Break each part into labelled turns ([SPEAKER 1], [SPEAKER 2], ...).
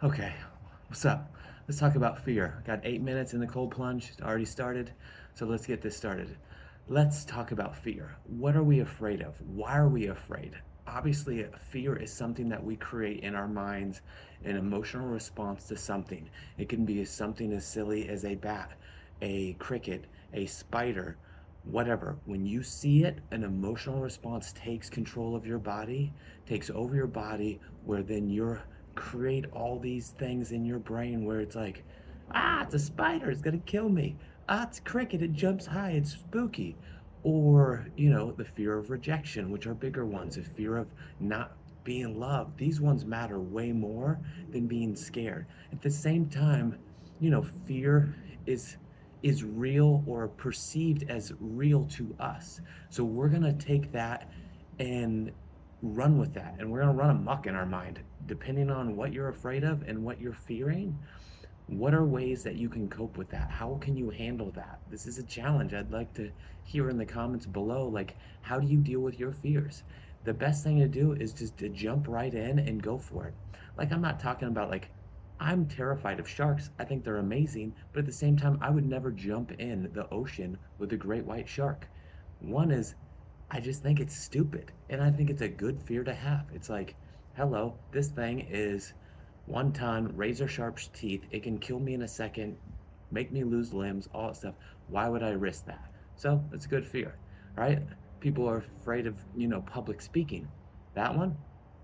[SPEAKER 1] Okay, what's up? Let's talk about fear. Got 8 minutes in the cold plunge. It's already started. So let's get this started. Let's talk about fear. What are we afraid of? Why are we afraid? Obviously, fear is something that we create in our minds, an emotional response to something. It can be something as silly as a bat, a cricket, a spider, whatever. When you see it, an emotional response takes control of your body, takes over your body, where then you're create all these things in your brain where it's like, ah, it's a spider, it's gonna kill me. Ah, it's a cricket, it jumps high, it's spooky. Or, the fear of rejection, which are bigger ones, the fear of not being loved. These ones matter way more than being scared. At the same time, fear is is real or perceived as real to us. So we're gonna take that and run with that, and we're going to run amok in our mind depending on what you're afraid of and what you're fearing. What are ways that you can cope with that? How can you handle that? This is a challenge. I'd like to hear in the comments below, like, how do you deal with your fears? The best thing to do is just to jump right in and go for it. Like, I'm not talking about like, I'm terrified of sharks. I think they're amazing, but at the same time, I would never jump in the ocean with a great white shark. One is, I just think it's stupid. And I think it's a good fear to have. It's like, hello, this thing is 1 ton, razor sharp teeth. It can kill me in a second, make me lose limbs, all that stuff. Why would I risk that? So it's a good fear, right? People are afraid of, public speaking. That one,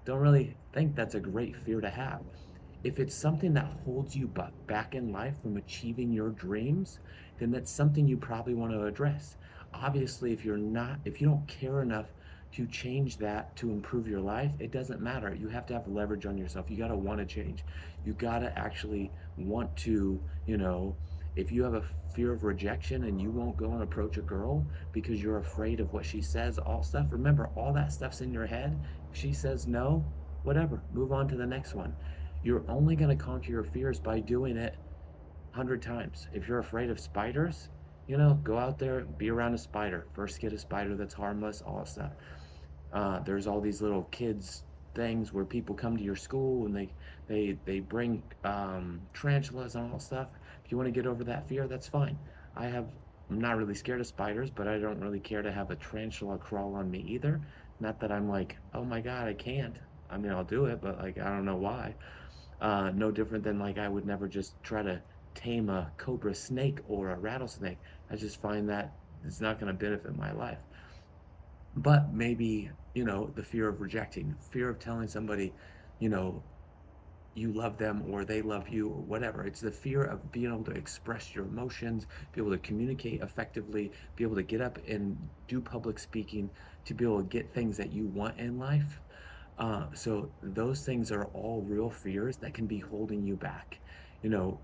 [SPEAKER 1] don't really think that's a great fear to have. If it's something that holds you back in life from achieving your dreams, then that's something you probably want to address. Obviously, if you don't care enough to change that to improve your life, it doesn't matter. You have to have leverage on yourself. You got to want to change. You got to actually want to, if you have a fear of rejection and you won't go and approach a girl because you're afraid of what she says, all stuff, remember, all that stuff's in your head. If she says no, whatever, move on to the next one. You're only going to conquer your fears by doing it 100 times. If you're afraid of spiders, go out there, be around a spider. First, get a spider that's harmless, all that stuff. There's all these little kids things where people come to your school and they bring tarantulas and all that stuff. If you want to get over that fear, that's fine. I have I'm not really scared of spiders, but I don't really care to have a tarantula crawl on me either. Not that I'm like, oh my god, I can't. I mean, I'll do it, but like I don't know why. No different than like I would never just try to tame a cobra snake or a rattlesnake. I just find that it's not going to benefit my life. But maybe, the fear of rejecting, fear of telling somebody, you know, you love them or they love you or whatever. It's the fear of being able to express your emotions, be able to communicate effectively, be able to get up and do public speaking, to be able to get things that you want in life. So those things are all real fears that can be holding you back. You know,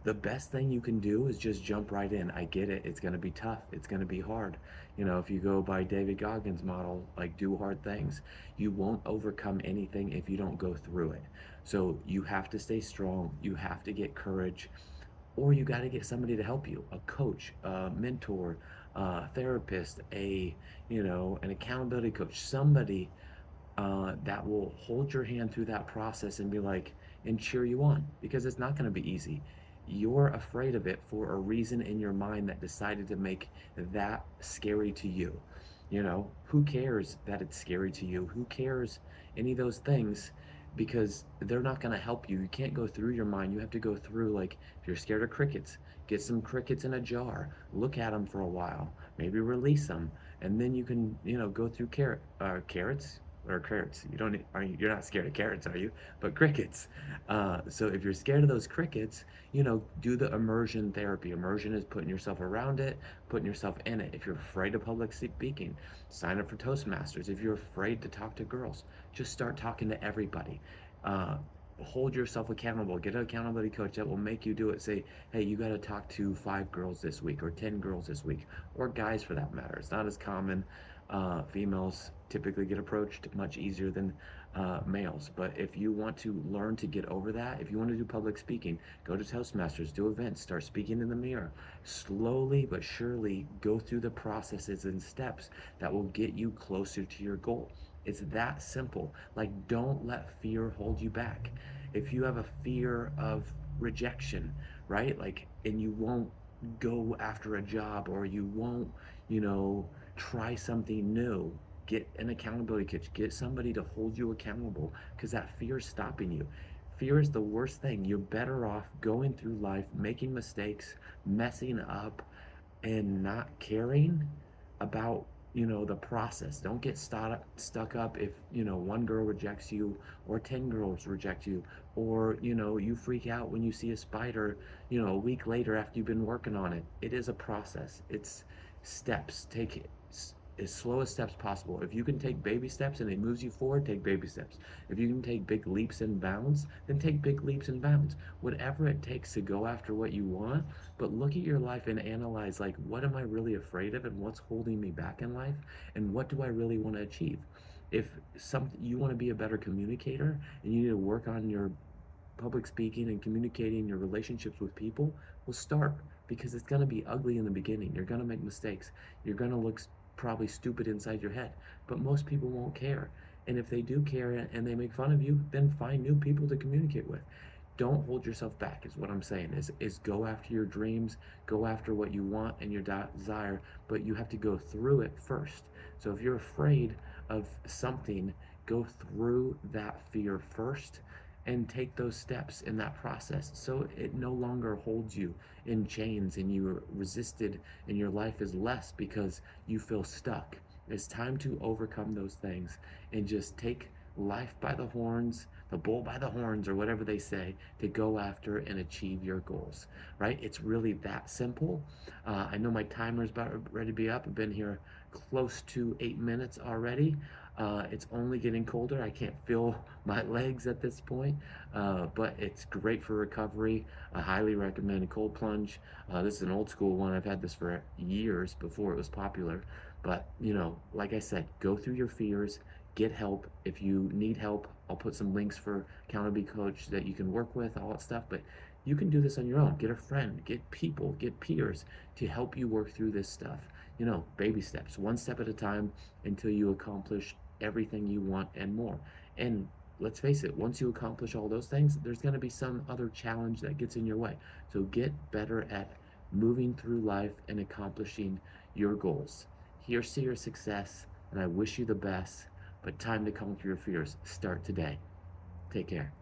[SPEAKER 1] the best thing you can do is just jump right in. I get it. It's going to be tough. It's going to be hard. If you go by David Goggins' model, like do hard things, you won't overcome anything if you don't go through it. So you have to stay strong. You have to get courage, or you got to get somebody to help you, a coach, a mentor, a therapist, an accountability coach, somebody that will hold your hand through that process and be like, and cheer you on, because it's not going to be easy. You're afraid of it for a reason in your mind that decided to make that scary to you. Who cares that it's scary to you? Who cares any of those things? Because they're not going to help you. You can't go through your mind. You have to go through, like, if you're scared of crickets, get some crickets in a jar, look at them for a while, maybe release them, and then you can, go through carrots or carrots. You don't you're not scared of carrots, are you? But crickets. So if you're scared of those crickets, do the immersion therapy. Immersion is putting yourself around it, putting yourself in it. If you're afraid of public speaking, sign up for Toastmasters. If you're afraid to talk to girls, just start talking to everybody. Uh, Hold yourself accountable. Get an accountability coach that will make you do it. Say, hey, you got to talk to 5 girls this week, or 10 girls this week, or guys for that matter. It's not as common. Females typically get approached much easier than males. But if you want to learn to get over that, if you want to do public speaking, go to Toastmasters, do events, start speaking in the mirror. Slowly but surely go through the processes and steps that will get you closer to your goal. It's that simple. Like, don't let fear hold you back. If you have a fear of rejection, right? Like, and you won't go after a job, or you won't, you know, try something new, get an accountability coach, get somebody to hold you accountable, because that fear is stopping you. Fear is the worst thing. You're better off going through life, making mistakes, messing up, and not caring about, the process. Don't get stuck up if, one girl rejects you, or 10 girls reject you, or, you freak out when you see a spider, a week later after you've been working on it. It is a process. It's steps. Take it as slow as steps possible. If you can take baby steps and it moves you forward, take baby steps. If you can take big leaps and bounds, then take big leaps and bounds. Whatever it takes to go after what you want. But look at your life and analyze, like, what am I really afraid of, and what's holding me back in life, and what do I really want to achieve? If you want to be a better communicator and you need to work on your public speaking and communicating your relationships with people, will start, because it's going to be ugly in the beginning. You're going to make mistakes. You're going to look probably stupid inside your head, but most people won't care. And if they do care and they make fun of you, then find new people to communicate with. Don't hold yourself back, is what I'm saying. Is go after your dreams, go after what you want and your desire, but you have to go through it first. So if you're afraid of something, go through that fear first, and take those steps in that process, so it no longer holds you in chains and you're resisted, and your life is less because you feel stuck. It's time to overcome those things and just take life by the horns, the bull by the horns, or whatever they say, to go after and achieve your goals, right? It's really that simple. I know my timer's about ready to be up. I've been here close to 8 minutes already. It's only getting colder. I can't feel my legs at this point, but it's great for recovery. I highly recommend a cold plunge. This is an old school one. I've had this for years before it was popular. But, like I said, go through your fears, get help. If you need help, I'll put some links for accountability coach that you can work with, all that stuff. But you can do this on your own. Get a friend, get people, get peers to help you work through this stuff. Baby steps, one step at a time, until you accomplish everything you want and more. And let's face it, once you accomplish all those things, there's going to be some other challenge that gets in your way. So get better at moving through life and accomplishing your goals. Here's to your success, and I wish you the best. But time to conquer your fears. Start today. Take care.